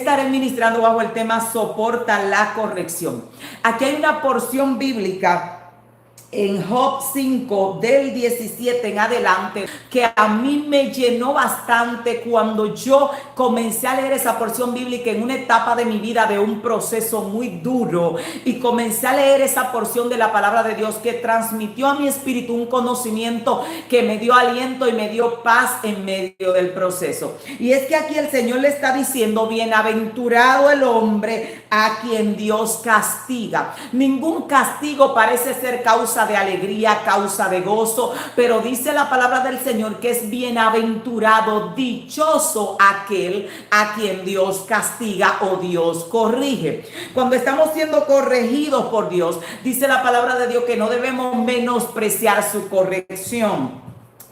estaré ministrando bajo el tema soporta la corrección. Aquí hay una porción bíblica en Job 5 del 17 en adelante que a mí me llenó bastante cuando yo comencé a leer esa porción bíblica en una etapa de mi vida de un proceso muy duro, y comencé a leer esa porción de la palabra de Dios que transmitió a mi espíritu un conocimiento que me dio aliento y me dio paz en medio del proceso. Y es que aquí el Señor le está diciendo: bienaventurado el hombre a quien Dios castiga. Ningún castigo parece ser causa de alegría, causa de gozo, pero dice la palabra del Señor que es bienaventurado, dichoso aquel a quien Dios castiga o Dios corrige. Cuando estamos siendo corregidos por Dios, dice la palabra de Dios que no debemos menospreciar su corrección.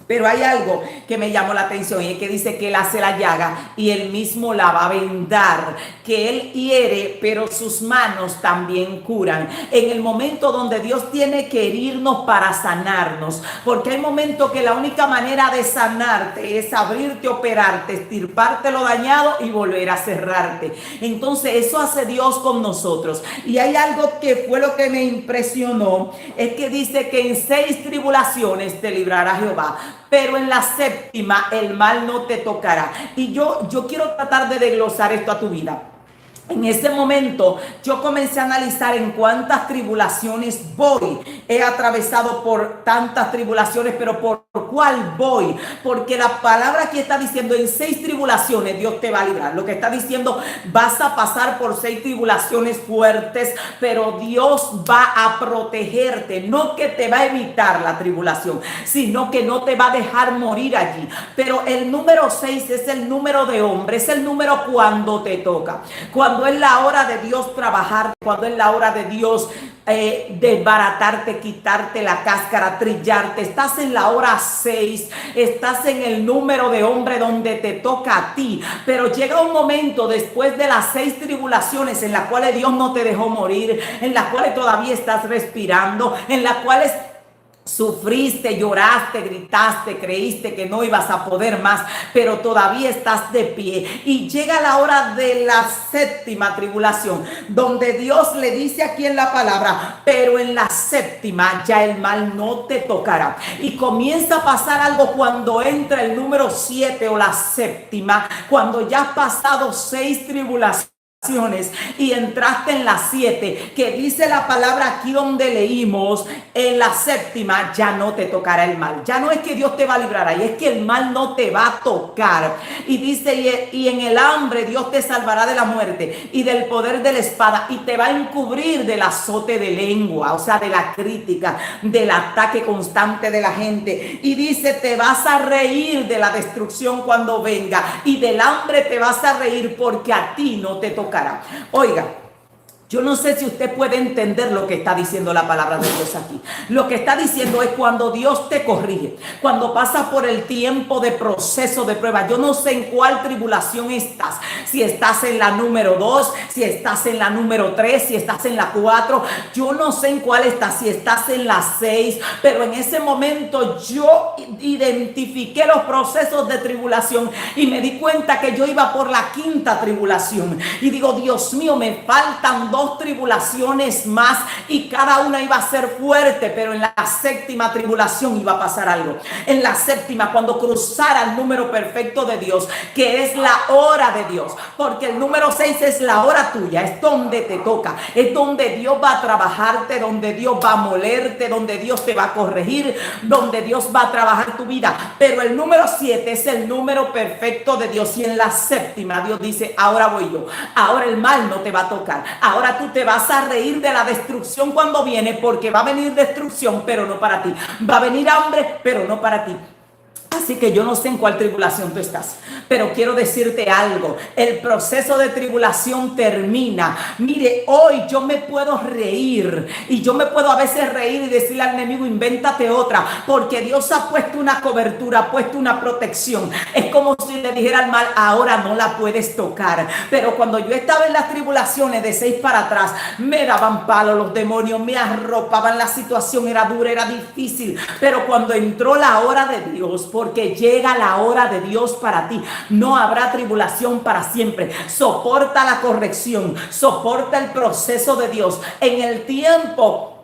Pero hay algo que me llamó la atención, y es que dice que Él hace la llaga y Él mismo la va a vendar, que Él hiere, pero sus manos también curan. En el momento donde Dios tiene que herirnos para sanarnos, porque hay momentos que la única manera de sanarte es abrirte, operarte, estirparte lo dañado y volver a cerrarte. Entonces eso hace Dios con nosotros. Y hay algo que fue lo que me impresionó, es que dice que en 6 tribulaciones te librará Jehová, pero en la 7ª el mal no te tocará. Y yo quiero tratar de desglosar esto a tu vida. En ese momento yo comencé a analizar en cuántas tribulaciones voy. He atravesado por tantas tribulaciones, pero ¿por cuál voy? Porque la palabra aquí está diciendo: en 6 tribulaciones Dios te va a librar. Lo que está diciendo: vas a pasar por 6 tribulaciones fuertes, pero Dios va a protegerte. No que te va a evitar la tribulación, sino que no te va a dejar morir allí. Pero el número 6 es el número de hombre, es el número cuando te toca. Cuando es la hora de Dios trabajar, cuando es la hora de Dios desbaratarte, quitarte la cáscara, trillarte. Estás en la hora 6, estás en el número de hombre donde te toca a ti. Pero llega un momento después de las 6 tribulaciones en las cuales Dios no te dejó morir, en las cuales todavía estás respirando, en las cuales sufriste, lloraste, gritaste, creíste que no ibas a poder más, pero todavía estás de pie. Y llega la hora de la 7ª tribulación, donde Dios le dice aquí en la palabra: pero en la 7ª ya el mal no te tocará. Y comienza a pasar algo cuando entra el número 7 o la 7ª, cuando ya has pasado 6 tribulaciones y entraste en la 7, que dice la palabra aquí donde leímos: en la 7ª ya no te tocará el mal. Ya no es que Dios te va a librar ahí, es que el mal no te va a tocar. Y dice: y en el hambre Dios te salvará de la muerte y del poder de la espada, y te va a encubrir del azote de lengua, o sea, de la crítica, del ataque constante de la gente. Y dice: te vas a reír de la destrucción cuando venga, y del hambre te vas a reír, porque a ti no te tocará. Oiga, yo no sé si usted puede entender lo que está diciendo la palabra de Dios aquí. Lo que está diciendo es: cuando Dios te corrige, cuando pasas por el tiempo de proceso, de prueba. Yo no sé en cuál tribulación estás. Si estás en la número 2, si estás en la número 3, si estás en la 4. Yo no sé en cuál estás, si estás en la 6. Pero en ese momento yo identifiqué los procesos de tribulación y me di cuenta que yo iba por la 5ª tribulación. Y digo: Dios mío, me faltan 2 tribulaciones más, y cada una iba a ser fuerte, pero en la 7ª tribulación iba a pasar algo. En la 7ª, cuando cruzara el número perfecto de Dios, que es la hora de Dios, porque el número 6 es la hora tuya, es donde te toca, es donde Dios va a trabajarte, donde Dios va a molerte, donde Dios te va a corregir, donde Dios va a trabajar tu vida. Pero el número 7 es el número perfecto de Dios, y en la 7ª Dios dice: ahora voy yo, ahora el mal no te va a tocar, ahora tú te vas a reír de la destrucción cuando viene, porque va a venir destrucción, pero no para ti. Va a venir hambre, pero no para ti. Así que yo no sé en cuál tribulación tú estás, pero quiero decirte algo: el proceso de tribulación termina. Mire, hoy yo me puedo reír, y yo me puedo a veces reír y decirle al enemigo: invéntate otra, porque Dios ha puesto una cobertura, ha puesto una protección. Es como si le dijera al mal: ahora no la puedes tocar. Pero cuando yo estaba en las tribulaciones de 6 para atrás, me daban palo los demonios, me arropaban, la situación era dura, era difícil. Pero cuando entró la hora de Dios, porque llega la hora de Dios para ti. No habrá tribulación para siempre. Soporta la corrección, soporta el proceso de Dios. En el tiempo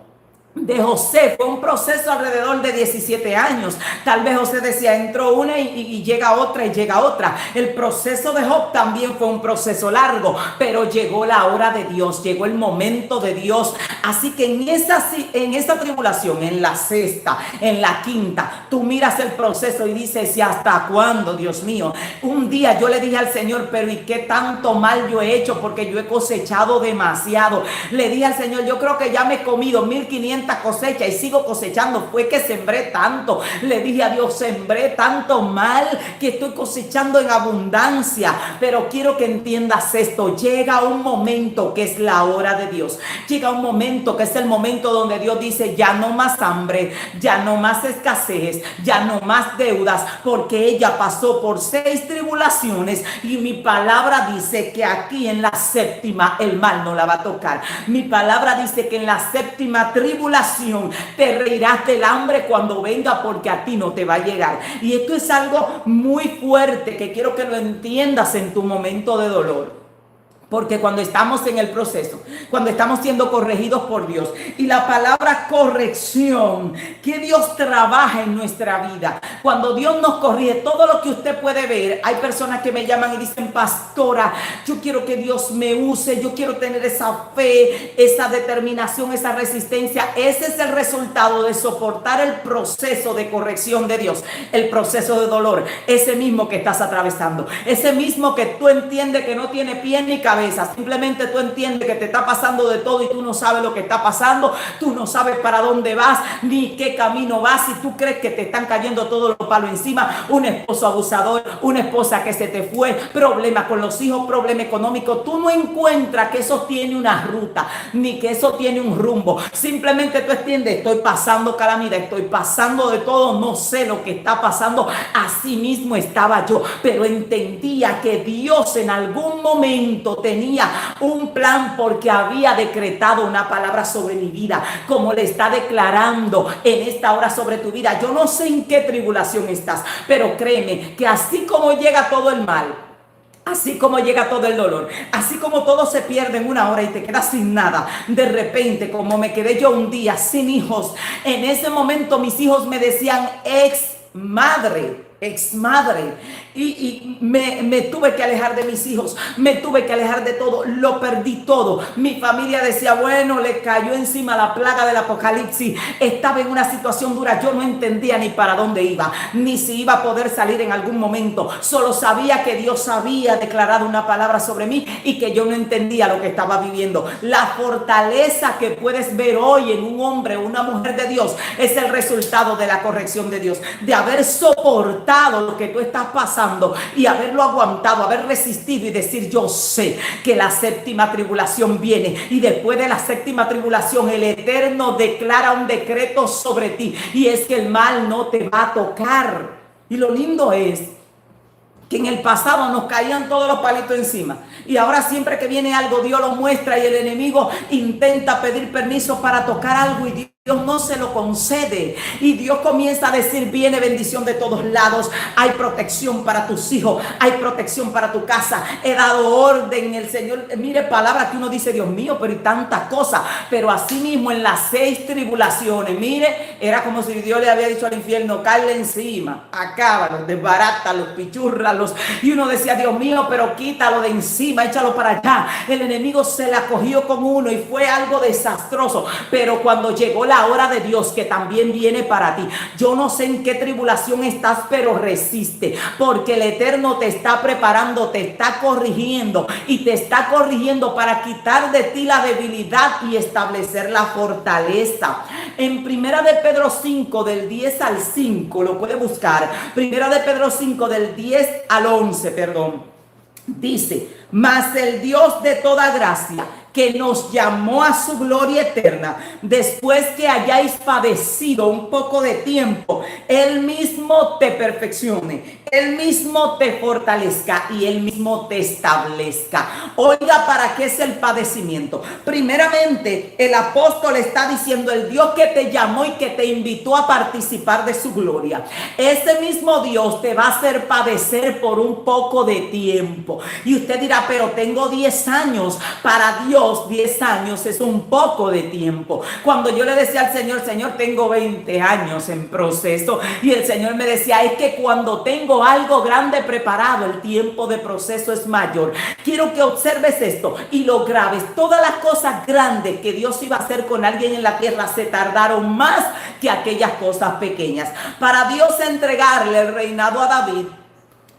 de José fue un proceso alrededor de 17 años. Tal vez José decía, entró una y llega otra y llega otra. El proceso de Job también fue un proceso largo, pero llegó la hora de Dios, llegó el momento de Dios. Así que en esa tribulación, en la sexta, en la quinta, tú miras el proceso y dices, ¿y hasta cuándo, Dios mío? Un día yo le dije al Señor, pero ¿y qué tanto mal yo he hecho? Porque yo he cosechado demasiado. Le dije al Señor, yo creo que ya me he comido 1500 cosecha y sigo cosechando. Fue que sembré tanto. Le dije a Dios, sembré tanto mal que estoy cosechando en abundancia. Pero quiero que entiendas esto. Llega un momento que es la hora de Dios. Llega un momento que es el momento donde Dios dice, ya no más hambre, ya no más escasez, ya no más deudas, porque ella pasó por 6 tribulaciones y mi palabra dice que aquí en la séptima el mal no la va a tocar. Mi palabra dice que en la séptima tribulación te reirás del hambre cuando venga, porque a ti no te va a llegar. Y esto es algo muy fuerte que quiero que lo entiendas en tu momento de dolor. Porque cuando estamos en el proceso, cuando estamos siendo corregidos por Dios, y la palabra corrección, que Dios trabaja en nuestra vida, cuando Dios nos corrige, todo lo que usted puede ver, hay personas que me llaman y dicen, pastora, yo quiero que Dios me use, yo quiero tener esa fe, esa determinación, esa resistencia. Ese es el resultado de soportar el proceso de corrección de Dios, el proceso de dolor, ese mismo que estás atravesando, ese mismo que tú entiendes que no tiene pie ni cabeza. Simplemente tú entiendes que te está pasando de todo y tú no sabes lo que está pasando, tú no sabes para dónde vas ni qué camino vas, y tú crees que te están cayendo todos los palos encima, un esposo abusador, una esposa que se te fue, problemas con los hijos, problema económico. Tú no encuentras que eso tiene una ruta ni que eso tiene un rumbo. Simplemente tú entiendes, estoy pasando calamidad, estoy pasando de todo, no sé lo que está pasando. Así mismo estaba yo, pero entendía que Dios en algún momento tenía un plan, porque había decretado una palabra sobre mi vida, como le está declarando en esta hora sobre tu vida. Yo no sé en qué tribulación estás, pero créeme que así como llega todo el mal, así como llega todo el dolor, así como todo se pierde en una hora y te quedas sin nada, de repente, como me quedé yo un día sin hijos, en ese momento mis hijos me decían ex madre, y me tuve que alejar de mis hijos, me tuve que alejar de todo, lo perdí todo. Mi familia decía, bueno, le cayó encima la plaga del apocalipsis, estaba en una situación dura. Yo no entendía ni para dónde iba, ni si iba a poder salir en algún momento. Solo sabía que Dios había declarado una palabra sobre mí y que yo no entendía lo que estaba viviendo. La fortaleza que puedes ver hoy en un hombre o una mujer de Dios es el resultado de la corrección de Dios, de haber soportado lo que tú estás pasando y haberlo aguantado, haber resistido y decir, yo sé que la séptima tribulación viene, y después de la séptima tribulación el Eterno declara un decreto sobre ti, y es que el mal no te va a tocar. Y lo lindo es que en el pasado nos caían todos los palitos encima, y ahora siempre que viene algo Dios lo muestra, y el enemigo intenta pedir permiso para tocar algo y Dios no se lo concede, y Dios comienza a decir, viene bendición de todos lados, hay protección para tus hijos, hay protección para tu casa, he dado orden. El Señor, mire, palabra que uno dice, Dios mío, pero y tantas cosas, pero así mismo en las 6 tribulaciones, mire, era como si Dios le había dicho al infierno, caerle encima, acábalos, desbarátalos, pichúrralos, y uno decía, Dios mío, pero quítalo de encima, échalo para allá. El enemigo se la cogió con uno y fue algo desastroso, pero cuando llegó la hora de Dios, que también viene para ti, yo no sé en qué tribulación estás, pero resiste, porque el Eterno te está preparando, te está corrigiendo, y te está corrigiendo para quitar de ti la debilidad y establecer la fortaleza. En Primera de Pedro 5 del 10 al 5, lo puede buscar, Primera de Pedro 5 del 10 al 11, perdón, dice, mas el Dios de toda gracia, que nos llamó a su gloria eterna, después que hayáis padecido un poco de tiempo, Él mismo mismo te perfeccione, Él mismo te fortalezca y Él mismo te establezca. Oiga, ¿para qué es el padecimiento? Primeramente, el apóstol está diciendo, el Dios que te llamó y que te invitó a participar de su gloria, ese mismo Dios te va a hacer padecer por un poco de tiempo. Y usted dirá, pero tengo 10 años. Para Dios 10 años es un poco de tiempo. Cuando yo le decía al Señor, Señor, tengo 20 años en proceso, y el Señor me decía, es que cuando tengo algo grande preparado, el tiempo de proceso es mayor. Quiero que observes esto y lo grabes. Todas las cosas grandes que Dios iba a hacer con alguien en la tierra se tardaron más que aquellas cosas pequeñas. Para Dios entregarle el reinado a David,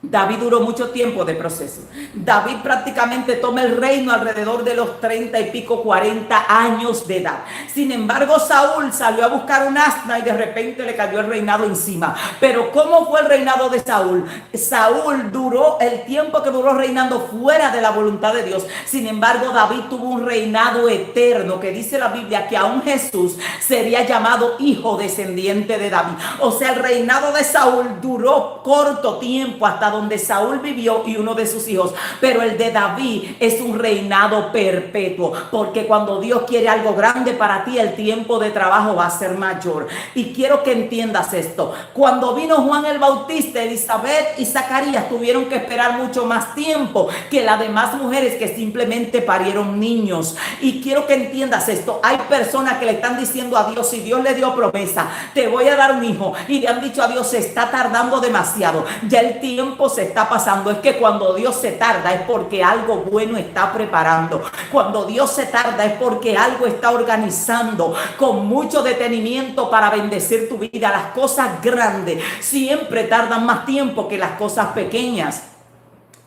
David duró mucho tiempo de proceso. David prácticamente toma el reino alrededor de los 30 y pico, 40 años de edad. Sin embargo, Saúl salió a buscar un asna y de repente le cayó el reinado encima. Pero ¿cómo fue el reinado de Saúl? Saúl duró el tiempo que duró reinando fuera de la voluntad de Dios. Sin embargo, David tuvo un reinado eterno, que dice la Biblia que aún Jesús sería llamado hijo descendiente de David. O sea, el reinado de Saúl duró corto tiempo, hasta donde Saúl vivió y uno de sus hijos, pero el de David es un reinado perpetuo, porque cuando Dios quiere algo grande para ti, el tiempo de trabajo va a ser mayor. Y quiero que entiendas esto: cuando vino Juan el Bautista, Elizabeth y Zacarías tuvieron que esperar mucho más tiempo que las demás mujeres que simplemente parieron niños. Y quiero que entiendas esto: hay personas que le están diciendo a Dios, si Dios le dio promesa, te voy a dar un hijo, y le han dicho a Dios, se está tardando demasiado, ya el tiempo se está pasando. Es que cuando Dios se tarda es porque algo bueno está preparando. Cuando Dios se tarda es porque algo está organizando con mucho detenimiento para bendecir tu vida. Las cosas grandes siempre tardan más tiempo que las cosas pequeñas.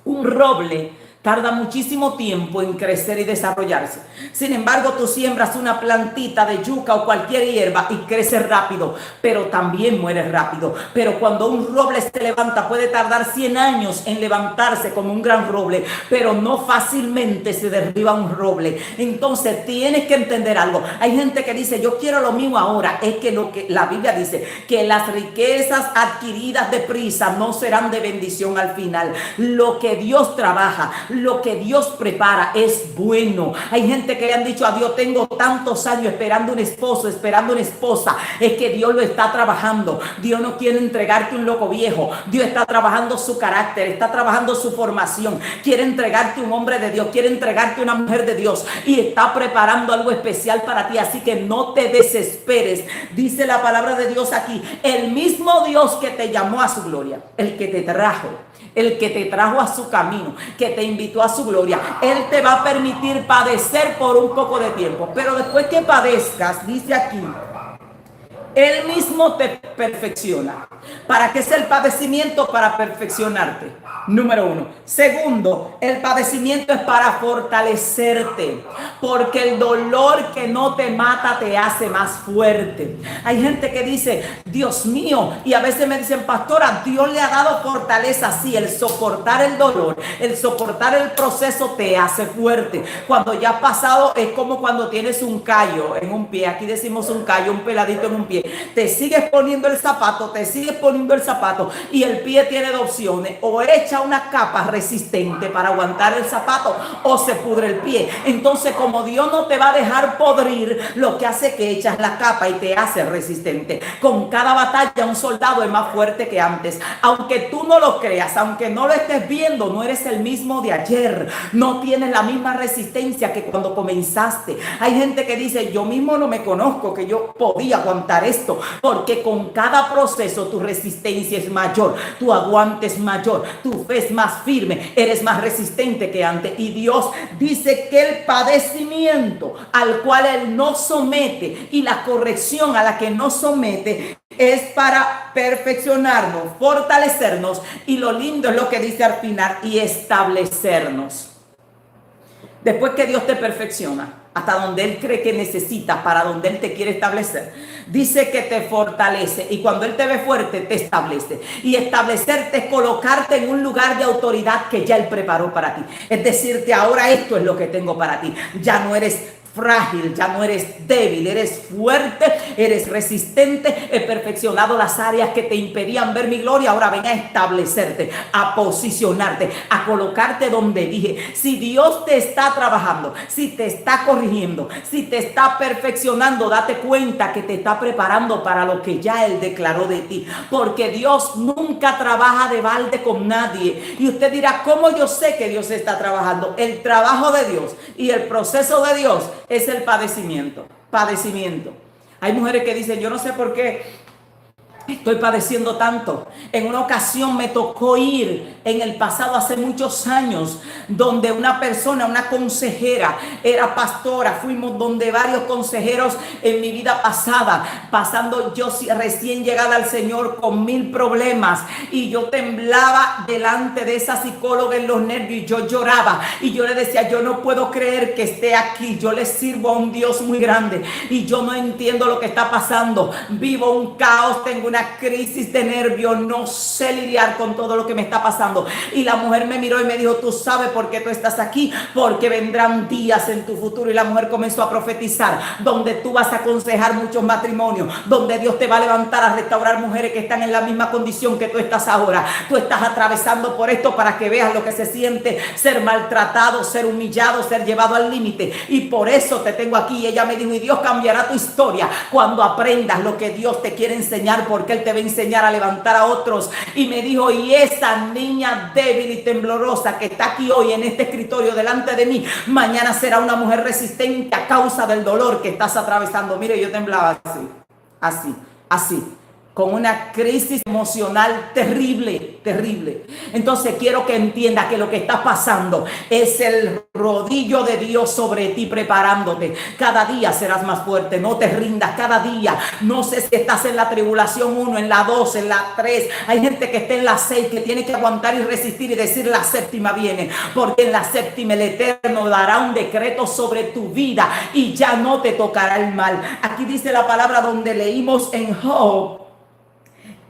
Un roble tarda muchísimo tiempo en crecer y desarrollarse. Sin embargo, tú siembras una plantita de yuca o cualquier hierba y crece rápido, pero también muere rápido. Pero cuando un roble se levanta, puede tardar 100 años en levantarse como un gran roble, pero no fácilmente se derriba un roble. Entonces tienes que entender algo. Hay gente que dice, yo quiero lo mío ahora. Es que lo que la Biblia dice, que las riquezas adquiridas deprisa no serán de bendición al final. Lo que Dios trabaja, lo que Dios prepara es bueno. Hay gente que le han dicho a Dios, tengo tantos años esperando un esposo, esperando una esposa. Es que Dios lo está trabajando. Dios no quiere entregarte un loco viejo. Dios está trabajando su carácter, está trabajando su formación. Quiere entregarte un hombre de Dios, quiere entregarte una mujer de Dios, y está preparando algo especial para ti. Así que no te desesperes. Dice la palabra de Dios aquí, el mismo Dios que te llamó a su gloria, el que te trajo, el que te trajo a su camino, que te invitó a su gloria, Él te va a permitir padecer por un poco de tiempo. Pero después que padezcas, dice aquí, Él mismo te perfecciona. ¿Para qué es el padecimiento? Para perfeccionarte. Número 1. Segundo, el padecimiento es para fortalecerte, porque el dolor que no te mata te hace más fuerte. Hay gente que dice, Dios mío, y a veces me dicen, pastora, Dios le ha dado fortaleza. Sí, el soportar el dolor, el soportar el proceso te hace fuerte. Cuando ya ha pasado, es como cuando tienes un callo en un pie. Aquí decimos un callo, un peladito en un pie. Te sigues poniendo el zapato, y el pie tiene dos opciones: o echa una capa resistente para aguantar el zapato, o se pudre el pie. Entonces, como Dios no te va a dejar podrir, lo que hace que echas la capa y te hace resistente. Con cada batalla un soldado es más fuerte que antes. Aunque tú no lo creas, aunque no lo estés viendo, no eres el mismo de ayer. No tienes la misma resistencia que cuando comenzaste. Hay gente que dice, yo mismo no me conozco que yo podía aguantar esto, porque con cada proceso tu resistencia es mayor, tu aguante es mayor, tu fe es más firme, eres más resistente que antes. Y Dios dice que el padecimiento al cual Él nos somete y la corrección a la que nos somete es para perfeccionarnos, fortalecernos, y lo lindo es lo que dice al final, y establecernos. Después que Dios te perfecciona hasta donde Él cree que necesitas, para donde Él te quiere establecer, dice que te fortalece, y cuando Él te ve fuerte te establece. Y establecerte es colocarte en un lugar de autoridad que ya Él preparó para ti. Es decirte, ahora esto es lo que tengo para ti. Ya no eres frágil, ya no eres débil, eres fuerte, eres resistente. He perfeccionado las áreas que te impedían ver mi gloria. Ahora ven a establecerte, a posicionarte, a colocarte donde dije. Si Dios te está trabajando, si te está corrigiendo, si te está perfeccionando, date cuenta que te está preparando para lo que ya Él declaró de ti, porque Dios nunca trabaja de balde con nadie. Y usted dirá, ¿cómo yo sé que Dios está trabajando? El trabajo de Dios y el proceso de Dios es el padecimiento. Hay mujeres que dicen, yo no sé por qué estoy padeciendo tanto. En una ocasión me tocó ir en el pasado, hace muchos años, donde una persona, una consejera, era pastora. Fuimos donde varios consejeros en mi vida pasada, pasando yo recién llegada al Señor con 1000 problemas, y yo temblaba delante de esa psicóloga en los nervios, y yo lloraba y yo le decía, yo no puedo creer que esté aquí, yo le sirvo a un Dios muy grande y yo no entiendo lo que está pasando, vivo un caos, tengo una crisis de nervios, no sé lidiar con todo lo que me está pasando. Y la mujer me miró y me dijo, tú sabes por qué tú estás aquí, porque vendrán días en tu futuro. Y la mujer comenzó a profetizar, donde tú vas a aconsejar muchos matrimonios, donde Dios te va a levantar a restaurar mujeres que están en la misma condición que tú estás ahora. Tú estás atravesando por esto para que veas lo que se siente ser maltratado, ser humillado, ser llevado al límite, y por eso te tengo aquí. Y ella me dijo, y Dios cambiará tu historia cuando aprendas lo que Dios te quiere enseñar, porque Él te va a enseñar a levantar a otros. Y me dijo, y esa niña débil y temblorosa que está aquí hoy en este escritorio delante de mí, mañana será una mujer resistente a causa del dolor que estás atravesando. Mire, yo temblaba así, con una crisis emocional terrible. Entonces quiero que entiendas que lo que está pasando es el rodillo de Dios sobre ti, preparándote. Cada día serás más fuerte, no te rindas cada día. No sé si estás en la tribulación 1, en la 2, en la 3. Hay gente que está en la 6, que tiene que aguantar y resistir y decir, la séptima viene, porque en la séptima el Eterno dará un decreto sobre tu vida y ya no te tocará el mal. Aquí dice la palabra donde leímos en Job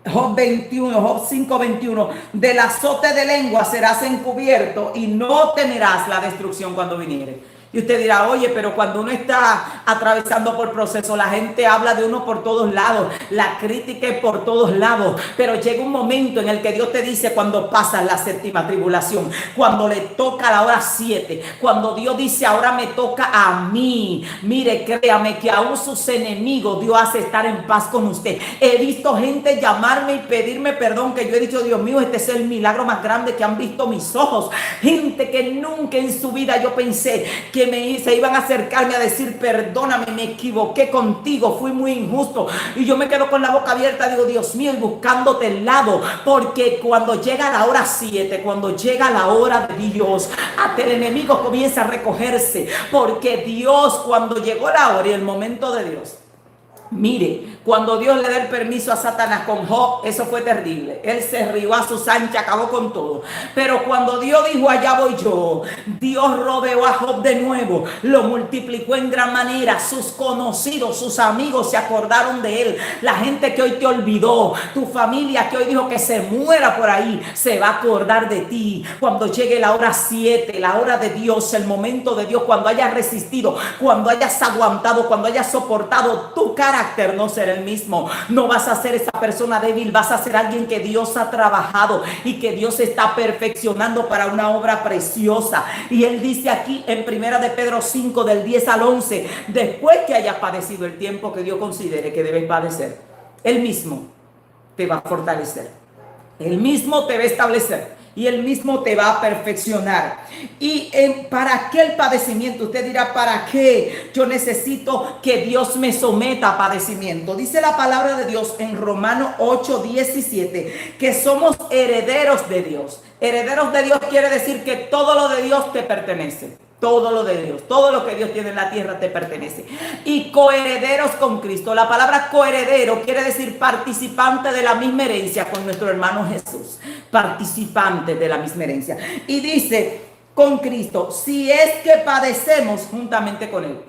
5:21, del azote de lengua serás encubierto y no temerás la destrucción cuando viniere. Y usted dirá, oye, pero cuando uno está atravesando por proceso, la gente habla de uno por todos lados, la crítica es por todos lados, pero llega un momento en el que Dios te dice, cuando pasas la séptima tribulación, cuando le toca la hora 7, cuando Dios dice, ahora me toca a mí, mire, créame que aún sus enemigos Dios hace estar en paz con usted. He visto gente llamarme y pedirme perdón, que yo he dicho, Dios mío, este es el milagro más grande que han visto mis ojos. Gente que nunca en su vida yo pensé que se iban a acercarme a decir, perdóname, me equivoqué contigo, fui muy injusto. Y yo me quedo con la boca abierta, digo, Dios mío, y buscándote el lado, porque cuando llega la hora 7, cuando llega la hora de Dios, hasta el enemigo comienza a recogerse, porque Dios, cuando llegó la hora y el momento de Dios, mire, cuando Dios le da el permiso a Satanás con Job, eso fue terrible. Él se rió a sus anchas, acabó con todo. Pero cuando Dios dijo, allá voy yo, Dios rodeó a Job de nuevo, lo multiplicó en gran manera. Sus conocidos, sus amigos se acordaron de él. La gente que hoy te olvidó, tu familia que hoy dijo que se muera por ahí, se va a acordar de ti. Cuando llegue la hora 7, la hora de Dios, el momento de Dios, cuando hayas resistido, cuando hayas aguantado, cuando hayas soportado, tu carácter no será el mismo. No vas a ser esa persona débil, vas a ser alguien que Dios ha trabajado y que Dios está perfeccionando para una obra preciosa. Y Él dice aquí en 1 de Pedro 5, del 10 al 11, después que hayas padecido el tiempo que Dios considere que debes padecer, Él mismo te va a fortalecer, Él mismo te va a establecer y Él mismo te va a perfeccionar. ¿Y para qué el padecimiento? Usted dirá, ¿para qué yo necesito que Dios me someta a padecimiento? Dice la palabra de Dios en Romanos 8:17 que somos herederos de Dios. Herederos de Dios quiere decir que todo lo de Dios te pertenece. Todo lo de Dios, todo lo que Dios tiene en la tierra te pertenece. Y coherederos con Cristo. La palabra coheredero quiere decir participante de la misma herencia con nuestro hermano Jesús. Participante de la misma herencia. Y dice, con Cristo, si es que padecemos juntamente con Él.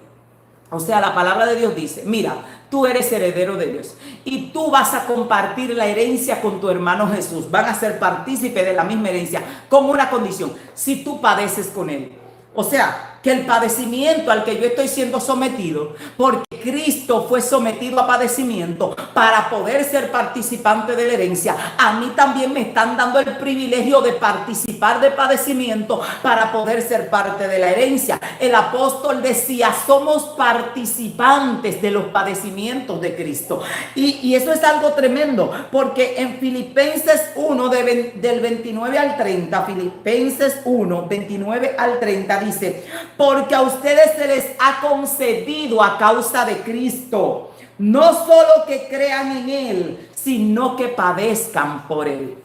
O sea, la palabra de Dios dice, mira, tú eres heredero de Dios y tú vas a compartir la herencia con tu hermano Jesús. Van a ser partícipes de la misma herencia con una condición, si tú padeces con Él. O sea, que el padecimiento al que yo estoy siendo sometido, porque Cristo fue sometido a padecimiento para poder ser participante de la herencia, a mí también me están dando el privilegio de participar de padecimiento para poder ser parte de la herencia. El apóstol decía, somos participantes de los padecimientos de Cristo. Y eso es algo tremendo, porque en Filipenses 1, del 29 al 30, Filipenses 1, 29 al 30 dice, porque a ustedes se les ha concedido a causa de Cristo, no solo que crean en Él, sino que padezcan por Él.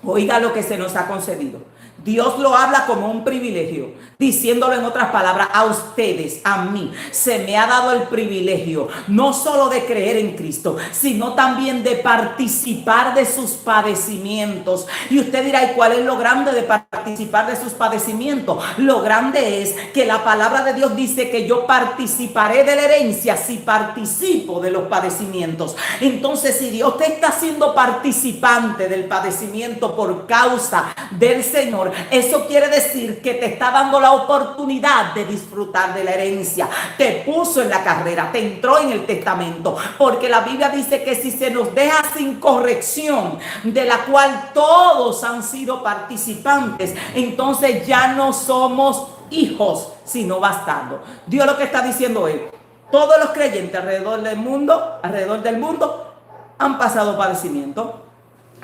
Oiga lo que se nos ha concedido. Dios lo habla como un privilegio, diciéndolo en otras palabras, a ustedes, a mí, se me ha dado el privilegio, no solo de creer en Cristo, sino también de participar de sus padecimientos. Y usted dirá, ¿y cuál es lo grande de participar de sus padecimientos? Lo grande es que la palabra de Dios dice que yo participaré de la herencia si participo de los padecimientos. Entonces, si Dios te está haciendo participante del padecimiento por causa del Señor, eso quiere decir que te está dando la oportunidad de disfrutar de la herencia. Te puso en la carrera, te entró en el testamento, porque la Biblia dice que si se nos deja sin corrección, de la cual todos han sido participantes, entonces ya no somos hijos, sino bastardos. Dios lo que está diciendo es, todos los creyentes alrededor del mundo han pasado padecimiento.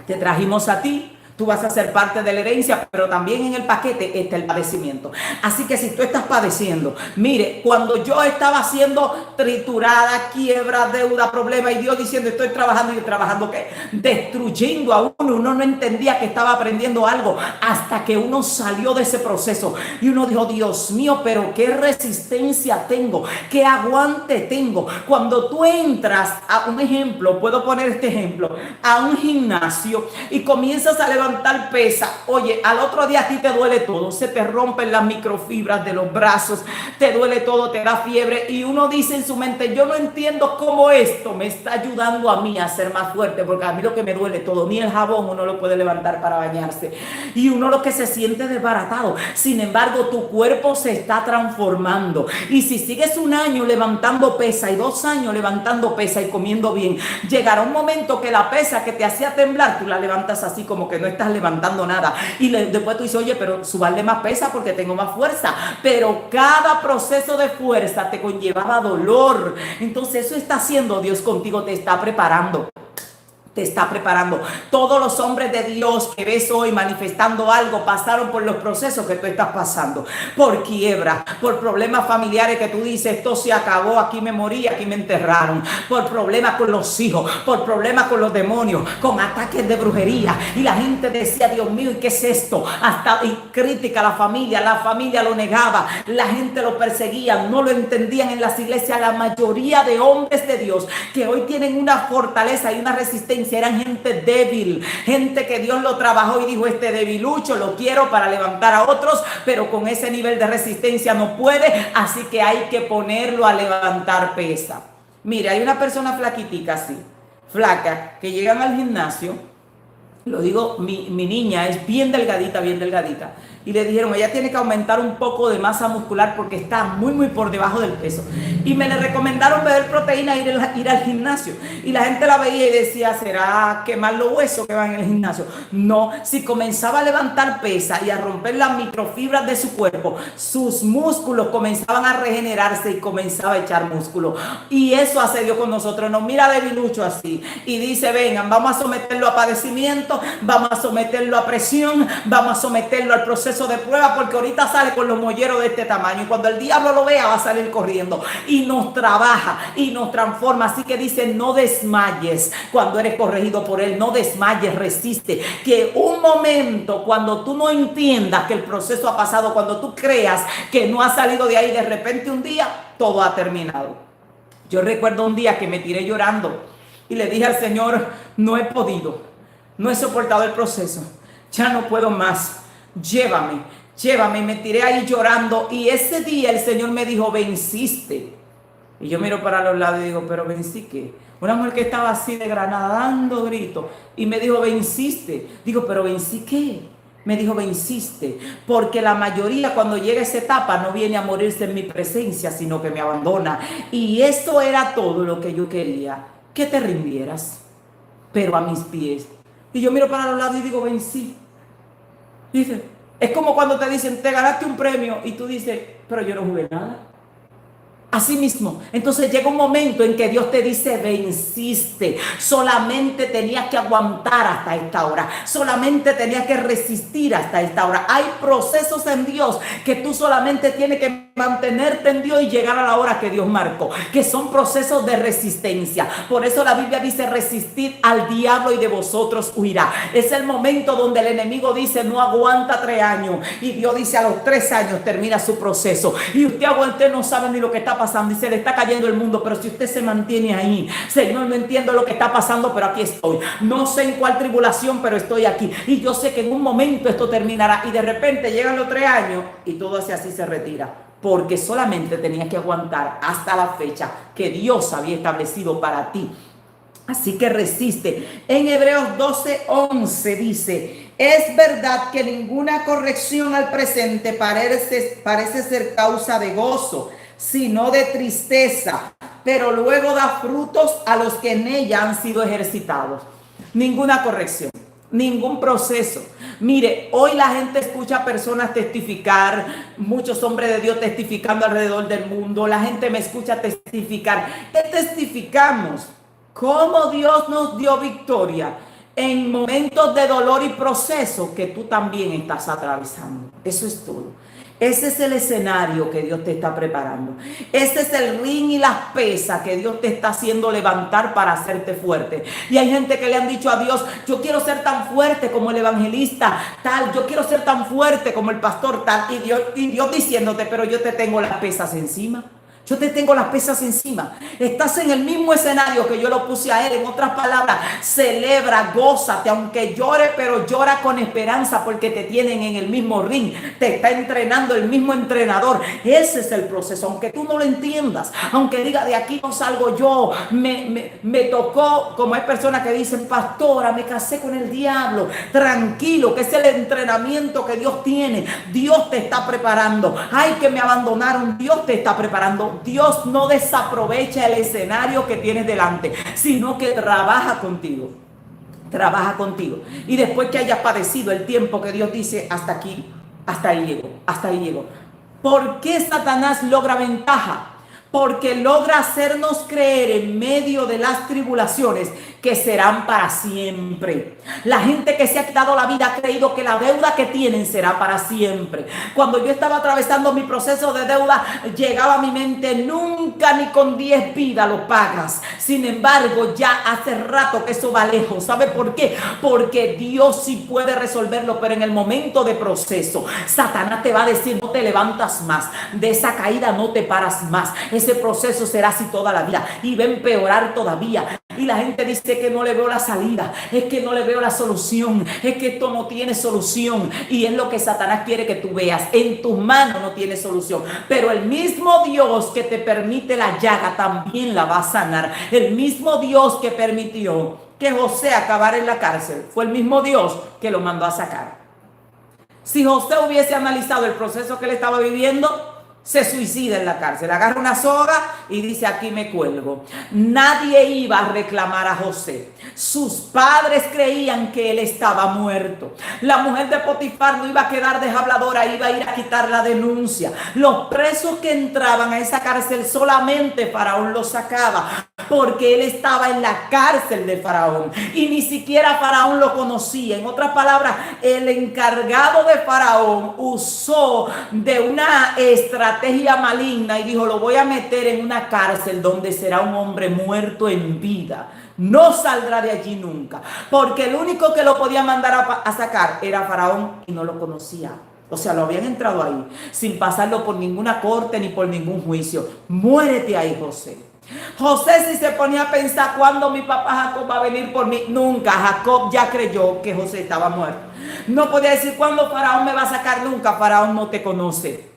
Te trajimos a ti. Tú vas a ser parte de la herencia, pero también en el paquete está el padecimiento. Así que si tú estás padeciendo, mire, cuando yo estaba siendo triturada, quiebra, deuda, problema, y Dios diciendo, estoy trabajando, y trabajando, ¿qué? Destruyendo a uno no entendía que estaba aprendiendo algo, hasta que uno salió de ese proceso, y uno dijo, Dios mío, pero qué resistencia tengo, qué aguante tengo. Cuando tú entras a un ejemplo, puedo poner este ejemplo, a un gimnasio, y comienzas a levantar pesa, oye, al otro día a ti te duele todo, se te rompen las microfibras de los brazos, te duele todo, te da fiebre, y uno dice en su mente, yo no entiendo cómo esto me está ayudando a mí a ser más fuerte, porque a mí lo que me duele todo, ni el jabón uno lo puede levantar para bañarse, y uno lo que se siente desbaratado. Sin embargo, tu cuerpo se está transformando, y si sigues un año levantando pesa y 2 años levantando pesa y comiendo bien, llegará un momento que la pesa que te hacía temblar, tú la levantas así como que no estás levantando nada, y después tú dices, oye, pero subarle más pesa porque tengo más fuerza, pero cada proceso de fuerza te conllevaba dolor. Entonces eso está haciendo Dios contigo, te está preparando. Te está preparando. Todos los hombres de Dios que ves hoy manifestando algo pasaron por los procesos que tú estás pasando, por quiebra, por problemas familiares que tú dices, esto se acabó, aquí me morí, aquí me enterraron, por problemas con los hijos, por problemas con los demonios, con ataques de brujería, y la gente decía, Dios mío, ¿y qué es esto? Hasta y crítica a la familia lo negaba, la gente lo perseguía, no lo entendían en las iglesias. La mayoría de hombres de Dios que hoy tienen una fortaleza y una resistencia eran gente débil, gente que Dios lo trabajó y dijo, este debilucho lo quiero para levantar a otros, pero con ese nivel de resistencia no puede, así que hay que ponerlo a levantar pesa. Mire, hay una persona flaquitica así, flaca, que llegan al gimnasio, lo digo, mi niña es bien delgadita, y le dijeron, ella tiene que aumentar un poco de masa muscular porque está muy por debajo del peso, y me le recomendaron beber proteína, ir al gimnasio, y la gente la veía y decía, ¿será quemar los huesos que van en el gimnasio? No, si comenzaba a levantar pesa y a romper las microfibras de su cuerpo, sus músculos comenzaban a regenerarse y comenzaba a echar músculo, y eso hace Dios con nosotros. Nos mira debilucho así y dice, vengan, vamos a someterlo a padecimiento, vamos a someterlo a presión, vamos a someterlo al proceso de prueba, porque ahorita sale con los molleros de este tamaño, y cuando el diablo lo vea va a salir corriendo, y nos trabaja y nos transforma. Así que dice, no desmayes cuando eres corregido por él, no desmayes, resiste, que un momento cuando tú no entiendas que el proceso ha pasado, cuando tú creas que no has salido de ahí, de repente un día todo ha terminado. Yo recuerdo un día que me tiré llorando y le dije al Señor, no he podido, no he soportado el proceso, ya no puedo más, llévame, y me tiré ahí llorando. Y ese día el Señor me dijo, venciste. Y yo miro para los lados y digo, ¿pero vencí qué? Una mujer que estaba así de granada dando gritos, y me dijo, venciste. Digo, ¿pero vencí qué? Me dijo, venciste, porque la mayoría cuando llega esa etapa no viene a morirse en mi presencia, sino que me abandona. Y eso era todo lo que yo quería, que te rindieras, pero a mis pies. Y yo miro para los lados y digo, vencí. Dice, es como cuando te dicen, te ganaste un premio, y tú dices, pero yo no jugué nada. Así mismo, entonces llega un momento en que Dios te dice, venciste, solamente tenías que aguantar hasta esta hora, solamente tenías que resistir hasta esta hora. Hay procesos en Dios que tú solamente tienes que mantenerte en Dios y llegar a la hora que Dios marcó, que son procesos de resistencia. Por eso la Biblia dice, resistid al diablo y de vosotros huirá. Es el momento donde el enemigo dice, no aguanta 3 años, y Dios dice, a los 3 años termina su proceso, y usted aguante, no sabe ni lo que está pasando y se le está cayendo el mundo, pero si usted se mantiene ahí, Señor, no entiendo lo que está pasando, pero aquí estoy, no sé en cuál tribulación, pero estoy aquí, y yo sé que en un momento esto terminará, y de repente llegan los 3 años y todo así se retira, porque solamente tenía que aguantar hasta la fecha que Dios había establecido para ti. Así que resiste. En Hebreos 12:11 dice, es verdad que ninguna corrección al presente parece ser causa de gozo, sino de tristeza, pero luego da frutos a los que en ella han sido ejercitados. Ninguna corrección, ningún proceso. Mire, hoy la gente escucha a personas testificar, muchos hombres de Dios testificando alrededor del mundo, la gente me escucha testificar. ¿Qué testificamos? Cómo Dios nos dio victoria en momentos de dolor y proceso que tú también estás atravesando. Eso es todo. Ese es el escenario que Dios te está preparando. Ese es el ring y las pesas que Dios te está haciendo levantar para hacerte fuerte. Y hay gente que le han dicho a Dios, yo quiero ser tan fuerte como el evangelista tal, yo quiero ser tan fuerte como el pastor tal. Y Dios diciéndote, pero yo te tengo las pesas encima. Yo te tengo las pesas encima. Estás en el mismo escenario que yo lo puse a él. En otras palabras, celebra, gózate, aunque llore, pero llora con esperanza porque te tienen en el mismo ring. Te está entrenando el mismo entrenador. Ese es el proceso, aunque tú no lo entiendas. Aunque diga, de aquí no salgo yo. Me tocó, como hay personas que dicen, pastora, me casé con el diablo. Tranquilo, que es el entrenamiento que Dios tiene. Dios te está preparando. Ay, que me abandonaron. Dios te está preparando. Dios no desaprovecha el escenario que tienes delante, sino que trabaja contigo. Trabaja contigo. Y después que hayas padecido el tiempo que Dios dice, hasta aquí, hasta ahí llego, hasta ahí llego. ¿Por qué Satanás logra ventaja? Porque logra hacernos creer en medio de las tribulaciones que serán para siempre. La gente que se ha quitado la vida ha creído que la deuda que tienen será para siempre. Cuando yo estaba atravesando mi proceso de deuda, llegaba a mi mente, nunca ni con 10 vidas lo pagas. Sin embargo, ya hace rato que eso va lejos. ¿Sabe por qué? Porque Dios sí puede resolverlo, pero en el momento de proceso, Satanás te va a decir, no te levantas más, de esa caída no te paras más. Ese proceso será así toda la vida y va a empeorar todavía. Y la gente dice que no le veo la salida, es que no le veo la solución, es que esto no tiene solución. Y es lo que Satanás quiere que tú veas. En tus manos no tiene solución. Pero el mismo Dios que te permite la llaga también la va a sanar. El mismo Dios que permitió que José acabara en la cárcel fue el mismo Dios que lo mandó a sacar. Si José hubiese analizado el proceso que él estaba viviendo, se suicida en la cárcel, agarra una soga y dice, aquí me cuelgo. Nadie iba a reclamar a José. Sus padres creían que él estaba muerto. La mujer de Potifar no iba a quedar de habladora, iba a ir a quitar la denuncia. Los presos que entraban a esa cárcel, solamente Faraón los sacaba, porque él estaba en la cárcel de Faraón y ni siquiera Faraón lo conocía. En otras palabras, el encargado de Faraón usó de una estrategia maligna y dijo, lo voy a meter en una cárcel donde será un hombre muerto en vida. No saldrá de allí nunca, porque el único que lo podía mandar a sacar era Faraón y no lo conocía. O sea, lo habían entrado ahí sin pasarlo por ninguna corte ni por ningún juicio. Muérete ahí, José. José, si se ponía a pensar, ¿cuándo mi papá Jacob va a venir por mí? Nunca. Jacob ya creyó que José estaba muerto. No podía decir, ¿cuándo Faraón me va a sacar? Nunca. Faraón no te conoce.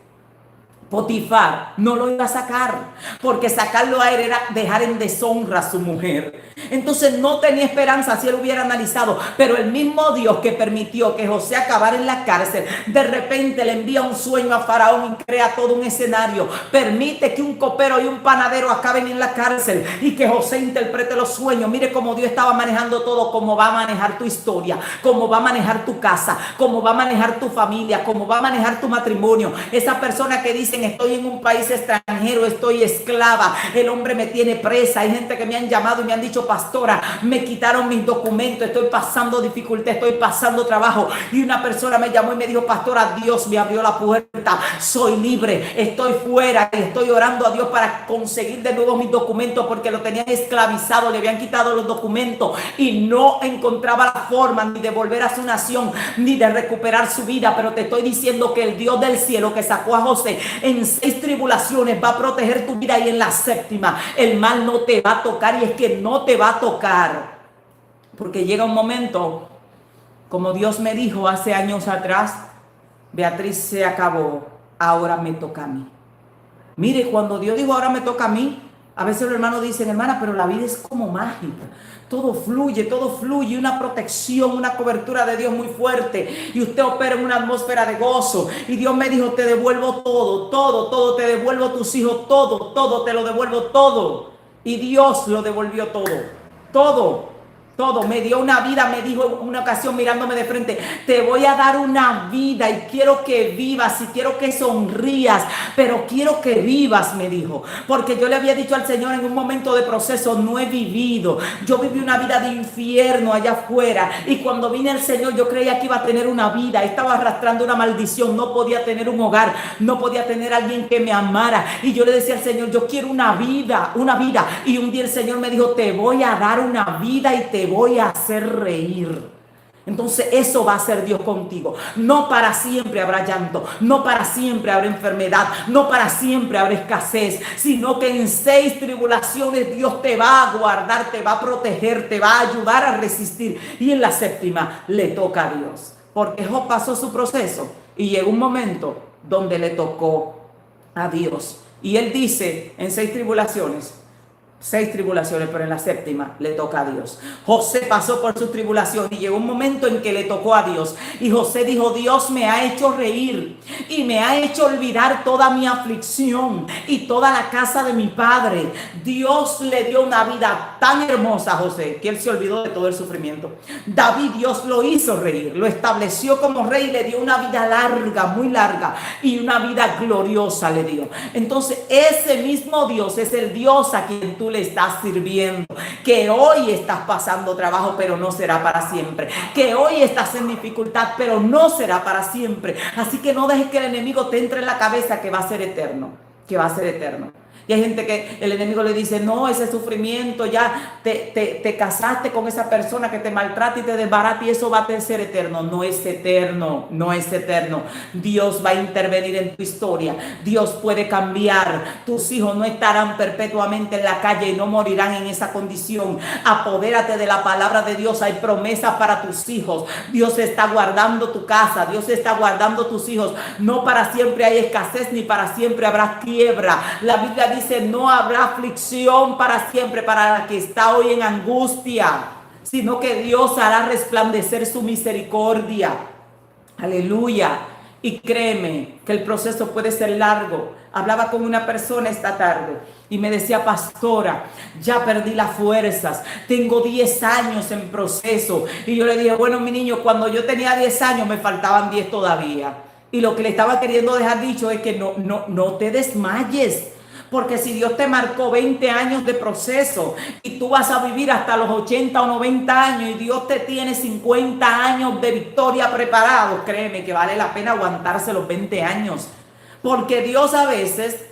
Potifar no lo iba a sacar, porque sacarlo a él era dejar en deshonra a su mujer. Entonces no tenía esperanza si él hubiera analizado, pero el mismo Dios que permitió que José acabara en la cárcel, de repente le envía un sueño a Faraón y crea todo un escenario, permite que un copero y un panadero acaben en la cárcel y que José interprete los sueños. Mire cómo Dios estaba manejando todo, cómo va a manejar tu historia, cómo va a manejar tu casa, cómo va a manejar tu familia, cómo va a manejar tu matrimonio. Esa persona que dicen estoy en un país extranjero, estoy esclava, el hombre me tiene presa. Hay gente que me han llamado y me han dicho, pastora, me quitaron mis documentos, estoy pasando dificultad, estoy pasando trabajo. Y una persona me llamó y me dijo, pastora, Dios me abrió la puerta, soy libre, estoy fuera y estoy orando a Dios para conseguir de nuevo mis documentos porque lo tenían esclavizado, le habían quitado los documentos y no encontraba la forma ni de volver a su nación ni de recuperar su vida. Pero te estoy diciendo que el Dios del cielo que sacó a José en 6 tribulaciones va a proteger tu vida, y en la 7ª el mal no te va a tocar. Y es que no te va a tocar porque llega un momento, como Dios me dijo hace años atrás, Beatriz, se acabó, ahora me toca a mí. Mire, cuando Dios dijo ahora me toca a mí, a veces los hermanos dicen, hermana, pero la vida es como mágica. Todo fluye, una protección, una cobertura de Dios muy fuerte. Y usted opera en una atmósfera de gozo. Y Dios me dijo, te devuelvo todo, te devuelvo tus hijos, todo, te lo devuelvo todo. Y Dios lo devolvió todo. Me dio una vida, me dijo en una ocasión mirándome de frente, te voy a dar una vida y quiero que vivas y quiero que sonrías, pero quiero que vivas, me dijo, porque yo le había dicho al Señor en un momento de proceso, no he vivido, yo viví una vida de infierno allá afuera, y cuando vine al Señor yo creía que iba a tener una vida, estaba arrastrando una maldición, no podía tener un hogar, no podía tener alguien que me amara, y yo le decía al Señor, yo quiero una vida, y un día el Señor me dijo, te voy a dar una vida y te voy a hacer reír. Entonces eso va a ser Dios contigo. No para siempre habrá llanto, no para siempre habrá enfermedad, no para siempre habrá escasez, sino que en 6 tribulaciones Dios te va a guardar, te va a proteger, te va a ayudar a resistir. Y en la 7ª le toca a Dios, porque Job pasó su proceso y llegó un momento donde le tocó a Dios. Y él dice en 6 tribulaciones, pero en la 7ª le toca a Dios. José pasó por su tribulación y llegó un momento en que le tocó a Dios. Y José dijo, Dios me ha hecho reír y me ha hecho olvidar toda mi aflicción y toda la casa de mi padre. Dios le dio una vida tan hermosa a José que él se olvidó de todo el sufrimiento. David, Dios lo hizo reír, lo estableció como rey y le dio una vida larga, muy larga, y una vida gloriosa le dio. Entonces ese mismo Dios es el Dios a quien tú le estás sirviendo, que hoy estás pasando trabajo, pero no será para siempre, que hoy estás en dificultad, pero no será para siempre. Así que no dejes que el enemigo te entre en la cabeza que va a ser eterno, Y hay gente que el enemigo le dice, no, ese sufrimiento, ya te casaste con esa persona que te maltrata y te desbarata y eso va a ser eterno. No es eterno, no es eterno. Dios va a intervenir en tu historia. Dios puede cambiar. Tus hijos no estarán perpetuamente en la calle y no morirán en esa condición. Apodérate de la palabra de Dios. Hay promesas para tus hijos. Dios está guardando tu casa. Dios está guardando tus hijos. No para siempre hay escasez ni para siempre habrá quiebra. La Biblia dice, no habrá aflicción para siempre para la que está hoy en angustia, sino que Dios hará resplandecer su misericordia. Aleluya. Y créeme que el proceso puede ser largo. Hablaba con una persona esta tarde y me decía, pastora, ya perdí las fuerzas, tengo 10 años en proceso. Y yo le dije, bueno, mi niño, cuando yo tenía 10 años me faltaban 10 todavía. Y lo que le estaba queriendo dejar dicho es que no te desmayes. Porque si Dios te marcó 20 años de proceso y tú vas a vivir hasta los 80 o 90 años y Dios te tiene 50 años de victoria preparados, créeme que vale la pena aguantarse los 20 años. Porque Dios a veces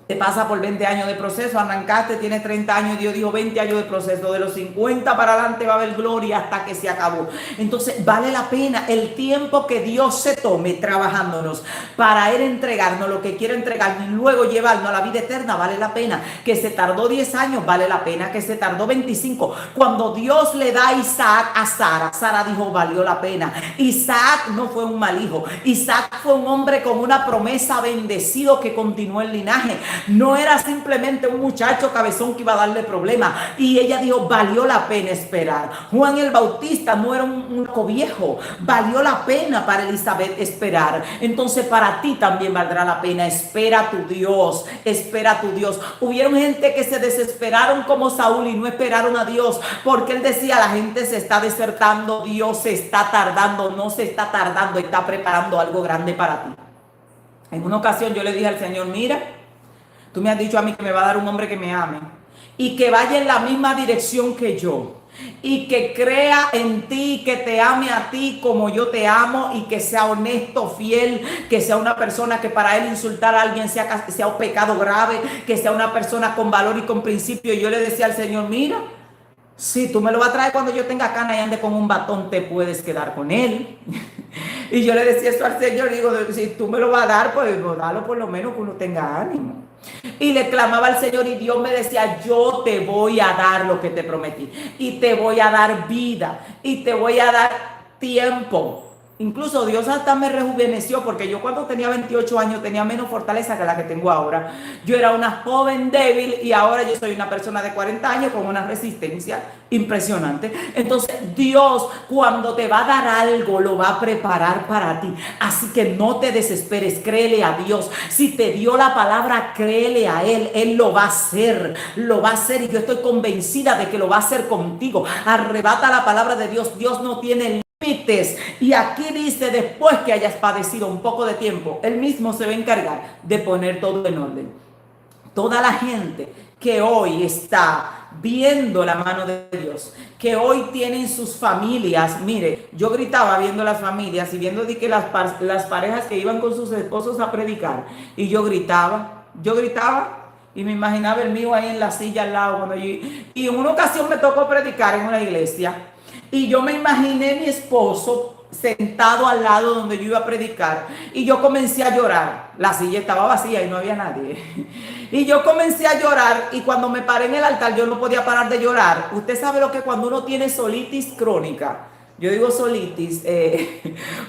te pasa por 20 años de proceso, arrancaste, tienes 30 años, Dios dijo 20 años de proceso, de los 50 para adelante va a haber gloria hasta que se acabó. Entonces vale la pena el tiempo que Dios se tome trabajándonos para Él entregarnos lo que quiere entregarnos y luego llevarnos a la vida eterna, vale la pena. Que se tardó 10 años, vale la pena. Que se tardó 25. Cuando Dios le da a Isaac a Sara, Sara dijo, valió la pena. Isaac no fue un mal hijo, Isaac fue un hombre con una promesa, bendecido, que continuó el linaje. No era simplemente un muchacho cabezón que iba a darle problemas. Y ella dijo, valió la pena esperar. Juan el Bautista no era un viejo. Valió la pena para Elizabeth esperar. Entonces para ti también valdrá la pena. Espera a tu Dios. Espera a tu Dios. Hubieron gente que se desesperaron como Saúl y no esperaron a Dios. Porque él decía, la gente se está desertando. Dios se está tardando. No se está tardando. Está preparando algo grande para ti. En una ocasión yo le dije al Señor, mira, tú me has dicho a mí que me va a dar un hombre que me ame y que vaya en la misma dirección que yo y que crea en ti, que te ame a ti como yo te amo y que sea honesto, fiel, que sea una persona que para él insultar a alguien sea un pecado grave, que sea una persona con valor y con principio. Y yo le decía al Señor, mira, si tú me lo vas a traer cuando yo tenga cana y ande con un batón, te puedes quedar con él. Y yo le decía eso al Señor, digo, si tú me lo vas a dar, pues dalo por lo menos que uno tenga ánimo. Y le clamaba al Señor y Dios me decía, yo te voy a dar lo que te prometí. Y te voy a dar vida. Y te voy a dar tiempo. Incluso Dios hasta me rejuveneció, porque yo cuando tenía 28 años tenía menos fortaleza que la que tengo ahora. Yo era una joven débil y ahora yo soy una persona de 40 años con una resistencia impresionante. Entonces Dios, cuando te va a dar algo, lo va a preparar para ti. Así que no te desesperes, créele a Dios. Si te dio la palabra, créele a Él. Él lo va a hacer, lo va a hacer, y yo estoy convencida de que lo va a hacer contigo. Arrebata la palabra de Dios. Dios no tiene límites. Y aquí dice, después que hayas padecido un poco de tiempo, Él mismo se va a encargar de poner todo en orden. Toda la gente que hoy está viendo la mano de Dios, que hoy tienen sus familias, mire, yo gritaba viendo las familias y viendo de que las parejas que iban con sus esposos a predicar, y yo gritaba y me imaginaba el mío ahí en la silla al lado. Y en una ocasión me tocó predicar en una iglesia y yo me imaginé mi esposo sentado al lado donde yo iba a predicar y yo comencé a llorar. La silla estaba vacía y no había nadie. Y yo comencé a llorar, y cuando me paré en el altar yo no podía parar de llorar. Usted sabe lo que cuando uno tiene solitis crónica, yo digo solitis,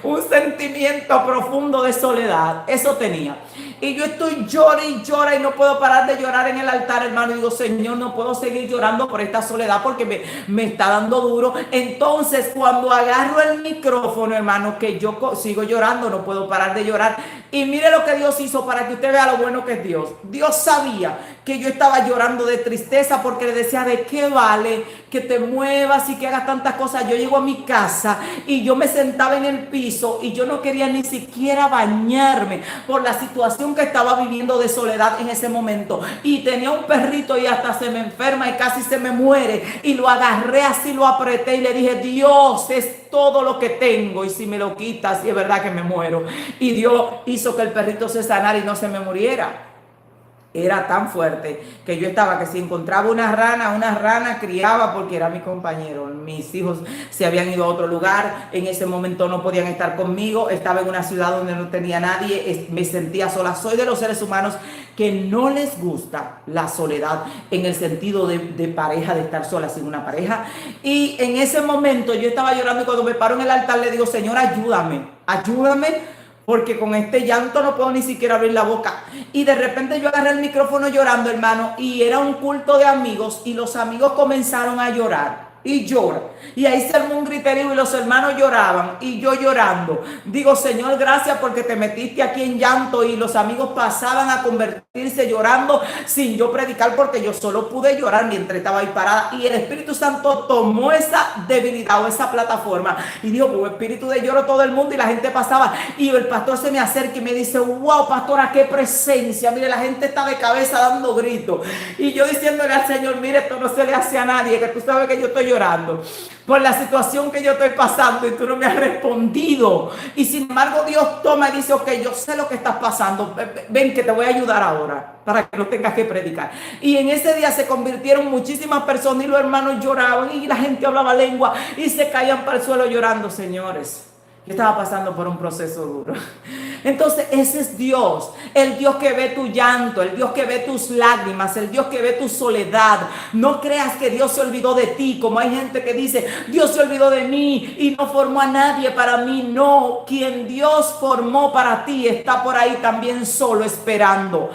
un sentimiento profundo de soledad, eso tenía. Y yo estoy llora y llora y no puedo parar de llorar en el altar, hermano. Y digo, Señor, no puedo seguir llorando por esta soledad porque me está dando duro. Entonces, cuando agarro el micrófono, hermano, que yo sigo llorando, no puedo parar de llorar. Y mire lo que Dios hizo para que usted vea lo bueno que es Dios. Dios sabía que yo estaba llorando de tristeza porque le decía, ¿de qué vale que te muevas y que hagas tantas cosas? Yo llego a mi casa y yo me sentaba en el piso y yo no quería ni siquiera bañarme por la situación que estaba viviendo de soledad en ese momento. Y tenía un perrito y hasta se me enferma y casi se me muere. Y lo agarré así, lo apreté y le dije, Dios, es todo lo que tengo, y si me lo quitas, sí es verdad que me muero. Y Dios hizo que el perrito se sanara y no se me muriera. Era tan fuerte que yo estaba que si encontraba una rana criaba, porque era mi compañero. Mis hijos se habían ido a otro lugar, en ese momento no podían estar conmigo, estaba en una ciudad donde no tenía nadie, me sentía sola. Soy de los seres humanos que no les gusta la soledad en el sentido de pareja, de estar sola sin una pareja. Y en ese momento yo estaba llorando, y cuando me paro en el altar le digo, Señor, ayúdame, porque con este llanto no puedo ni siquiera abrir la boca. Y de repente yo agarré el micrófono llorando, hermano, y era un culto de amigos, y los amigos comenzaron a llorar. Y llora. Y ahí se armó un griterío y los hermanos lloraban y yo llorando. Digo, Señor, gracias porque te metiste aquí en llanto, y los amigos pasaban a convertirse llorando sin yo predicar, porque yo solo pude llorar mientras estaba ahí parada. Y el Espíritu Santo tomó esa debilidad o esa plataforma y dijo, pues espíritu de lloro todo el mundo, y la gente pasaba. Y el pastor se me acerca y me dice, wow, pastora, qué presencia. Mire, la gente está de cabeza dando gritos. Y yo diciéndole al Señor, mire, esto no se le hace a nadie, que tú sabes que yo estoy llorando por la situación que yo estoy pasando y tú no me has respondido. Y sin embargo Dios toma y dice, ok, yo sé lo que estás pasando, ven que te voy a ayudar ahora para que no tengas que predicar. Y en ese día se convirtieron muchísimas personas y los hermanos lloraban y la gente hablaba lengua y se caían para el suelo llorando, señores. Yo estaba pasando por un proceso duro. Entonces ese es Dios, el Dios que ve tu llanto, el Dios que ve tus lágrimas, el Dios que ve tu soledad. No creas que Dios se olvidó de ti, como hay gente que dice, Dios se olvidó de mí y no formó a nadie para mí. No, quien Dios formó para ti está por ahí también solo esperando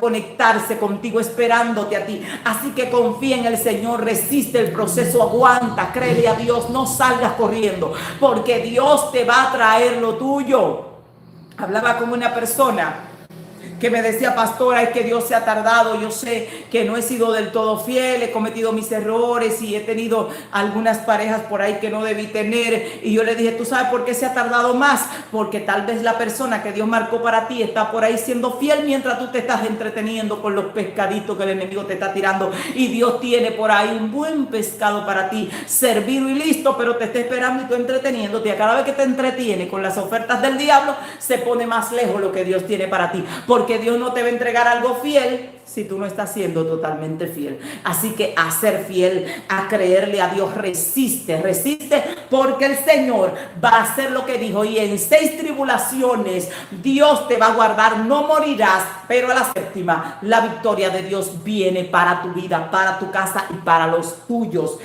conectarse contigo, esperándote a ti. Así que confía en el Señor, resiste el proceso, aguanta, créele a Dios, no salgas corriendo, porque Dios te va a traer lo tuyo. Hablaba con una persona que me decía, pastora, es que Dios se ha tardado, yo sé que no he sido del todo fiel, he cometido mis errores y he tenido algunas parejas por ahí que no debí tener. Y yo le dije, ¿tú sabes por qué se ha tardado más? Porque tal vez la persona que Dios marcó para ti está por ahí siendo fiel mientras tú te estás entreteniendo con los pescaditos que el enemigo te está tirando. Y Dios tiene por ahí un buen pescado para ti, servido y listo, pero te está esperando y tú entreteniéndote. Y a cada vez que te entretiene con las ofertas del diablo, se pone más lejos lo que Dios tiene para ti. Porque Dios no te va a entregar algo fiel si tú no estás siendo totalmente fiel. Así que a ser fiel, a creerle a Dios, resiste, porque el Señor va a hacer lo que dijo. Y en 6 tribulaciones Dios te va a guardar, no morirás, pero a la 7ª la victoria de Dios viene para tu vida, para tu casa y para los tuyos.